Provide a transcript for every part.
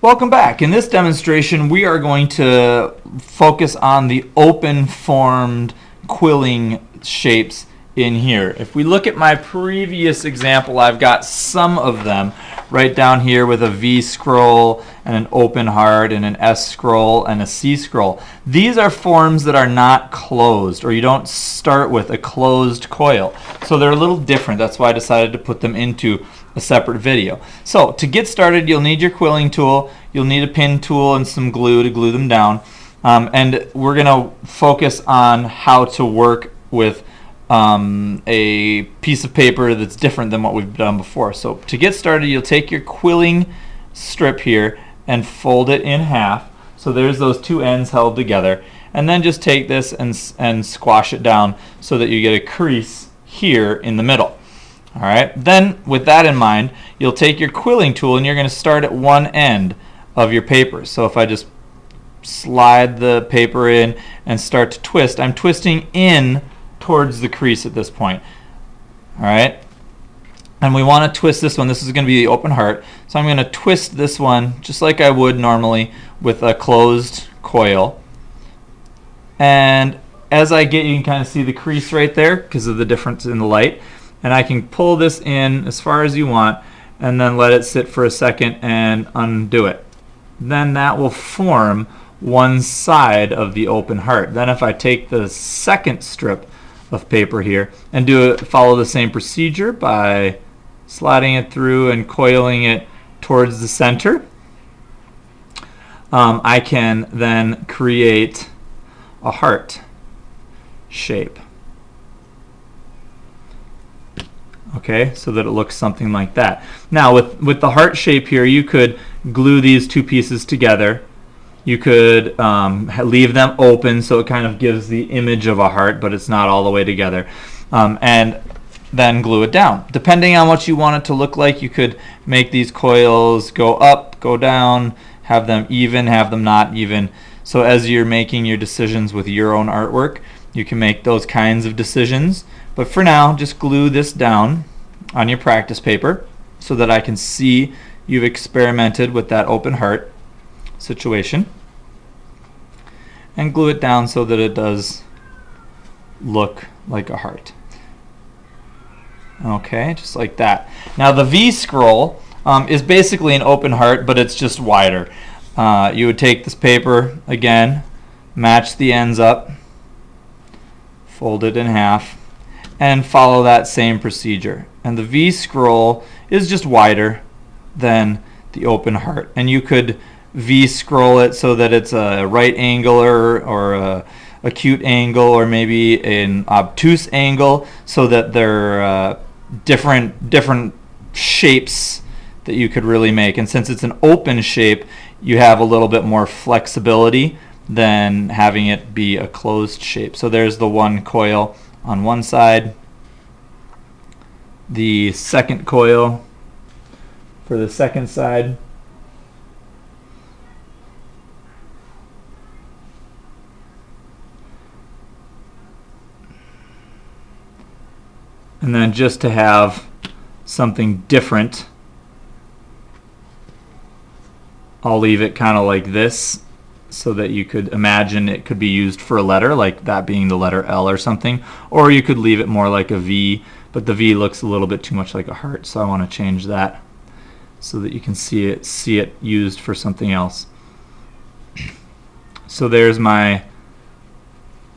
Welcome back. In this demonstration, we are going to focus on the open-formed quilling shapes in here. If we look at my previous example, I've got some of them right down here with a V scroll and an open heart and an S scroll and a C scroll. These are forms that are not closed, or you don't start with a closed coil. So they're a little different. That's why I decided to put them into a separate video. So to get started, you'll need your quilling tool, you'll need a pin tool and some glue to glue them down. And we're going to focus on how to work with a piece of paper that's different than what we've done before. So to get started, you'll take your quilling strip here and fold it in half. So there's those two ends held together. And then just take this and squash it down so that you get a crease here in the middle. All right. Then with that in mind, you'll take your quilling tool and you're going to start at one end of your paper. So if I just slide the paper in and start to twist, I'm twisting in towards the crease at this point. All right. And we want to twist this one. This is going to be the open heart. So I'm going to twist this one just like I would normally with a closed coil. And as I get, you can kind of see the crease right there because of the difference in the light. And I can pull this in as far as you want and then let it sit for a second and undo it. Then that will form one side of the open heart. Then if I take the second strip of paper here and follow the same procedure by sliding it through and coiling it towards the center, I can then create a heart shape. Okay, so that it looks something like that. Now with the heart shape here, you could glue these two pieces together. You could leave them open so it kind of gives the image of a heart, but it's not all the way together. And then glue it down. Depending on what you want it to look like, you could make these coils go up, go down, have them even, have them not even. So as you're making your decisions with your own artwork, you can make those kinds of decisions. But for now, just glue this down on your practice paper so that I can see you've experimented with that open heart situation. And glue it down so that it does look like a heart. Okay, just like that. Now the V scroll is basically an open heart, but it's just wider. You would take this paper again, match the ends up, fold it in half, and follow that same procedure. And the V scroll is just wider than the open heart. And you could V scroll it so that it's a right angle or a acute angle or maybe an obtuse angle so that they're different shapes that you could really make. And since it's an open shape, you have a little bit more flexibility than having it be a closed shape. So there's the one coil on one side, the second coil for the second side, and then just to have something different, I'll leave it kind of like this so that you could imagine it could be used for a letter, like that being the letter L or something, or you could leave it more like a V, but the V looks a little bit too much like a heart, so I want to change that so that you can see it used for something else. So there's my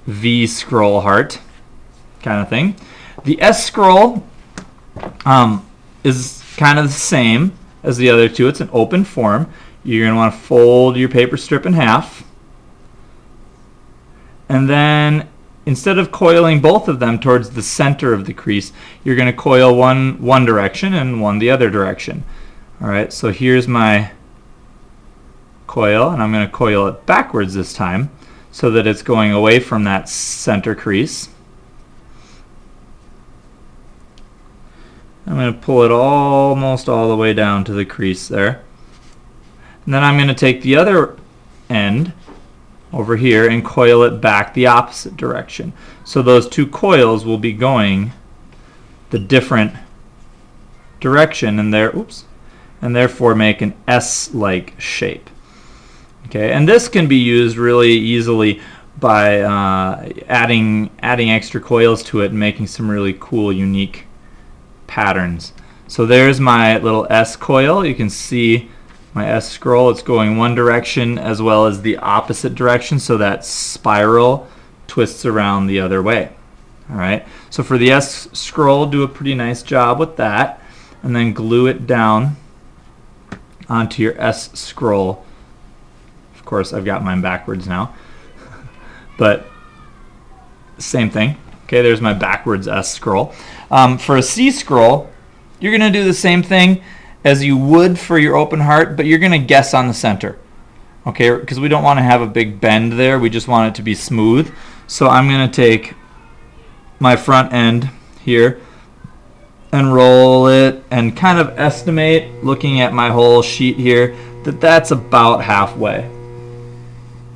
V scroll heart kind of thing. The S scroll is kind of the same as the other two. It's an open form. You're going to want to fold your paper strip in half. And then instead of coiling both of them towards the center of the crease, you're going to coil one direction and one the other direction. All right, so here's my coil, and I'm going to coil it backwards this time so that it's going away from that center crease. I'm going to pull it almost all the way down to the crease there. And then I'm going to take the other end over here and coil it back the opposite direction. So those two coils will be going the different direction, and and therefore make an S-like shape. Okay, and this can be used really easily by adding extra coils to it and making some really cool, unique patterns. So there's my little S coil. You can see my S scroll. It's going one direction as well as the opposite direction, so that spiral twists around the other way. All right. So for the S scroll, do a pretty nice job with that, and then glue it down onto your S scroll. Of course, I've got mine backwards now, but same thing. Okay, there's my backwards S scroll. For a C scroll, you're going to do the same thing as you would for your open heart, but you're going to guess on the center. Okay, because we don't want to have a big bend there. We just want it to be smooth. So I'm going to take my front end here and roll it and kind of estimate, looking at my whole sheet here, that that's about halfway.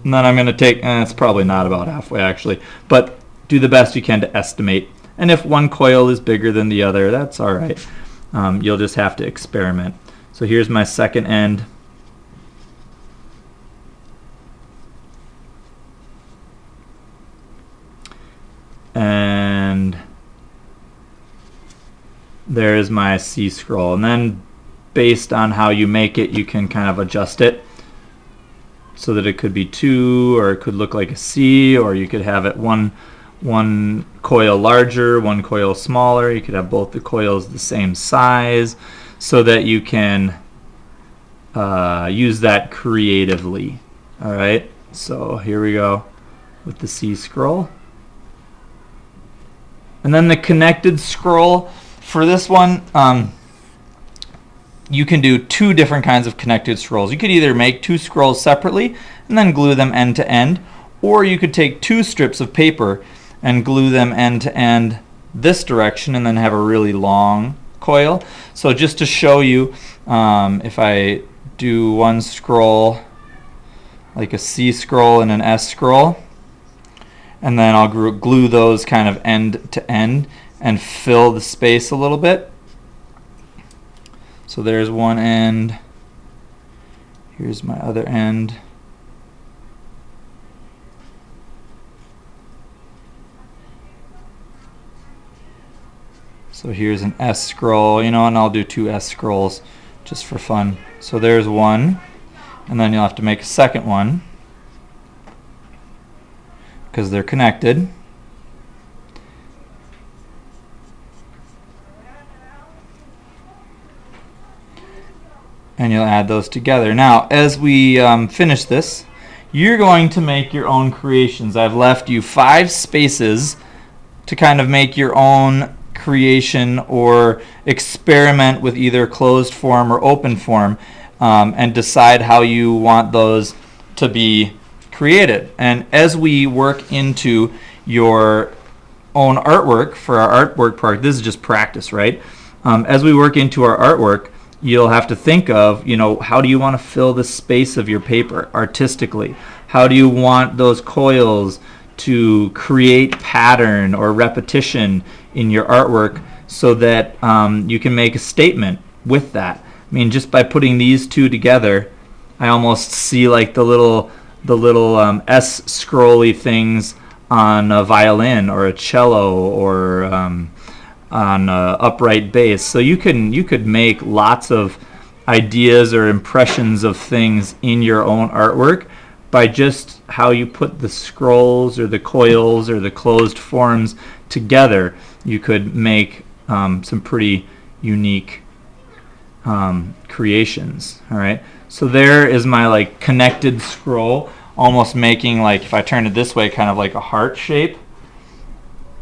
And then I'm going to take, it's probably not about halfway actually, but do the best you can to estimate. And if one coil is bigger than the other, that's all right. You'll just have to experiment. So here's my second end. And there is my C scroll. And then based on how you make it, you can kind of adjust it so that it could be 2, or it could look like a C, or you could have it one coil larger, one coil smaller. You could have both the coils the same size, so that you can use that creatively. All right, so here we go with the C scroll. And then the connected scroll, for this one, you can do 2 different kinds of connected scrolls. You could either make 2 scrolls separately and then glue them end to end, or you could take 2 strips of paper and glue them end to end this direction and then have a really long coil. So just to show you, if I do one scroll, like a C scroll and an S scroll, and then I'll glue those kind of end to end and fill the space a little bit. So there's one end, here's my other end. So here's an S scroll, and I'll do 2 S scrolls just for fun. So there's one, and then you'll have to make a second one because they're connected. And you'll add those together. Now, as we finish this, you're going to make your own creations. I've left you 5 spaces to kind of make your own creation or experiment with either closed form or open form, and decide how you want those to be created. And as we work into your own artwork for our artwork part, this is just practice, right? As we work into our artwork, you'll have to think of, how do you want to fill the space of your paper artistically? How do you want those coils to create pattern or repetition in your artwork so that you can make a statement with that? I mean, just by putting these 2 together, I almost see like the little S scrolly things on a violin or a cello or on upright bass. So you could make lots of ideas or impressions of things in your own artwork by just how you put the scrolls or the coils or the closed forms together. You could make some pretty unique creations. All right, so there is my connected scroll, almost making, if I turn it this way, kind of like a heart shape.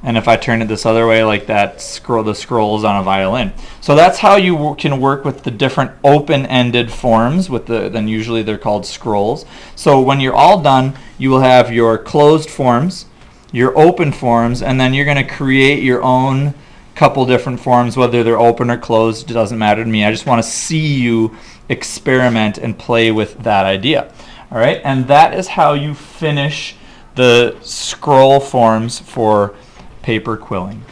And if I turn it this other way, like that the scrolls on a violin. So that's how you can work with the different open-ended forms. Then usually they're called scrolls. So when you're all done, you will have your closed forms, your open forms, and then you're going to create your own couple different forms, whether they're open or closed. It doesn't matter to me. I just want to see you experiment and play with that idea. All right, and that is how you finish the scroll forms for paper quilling.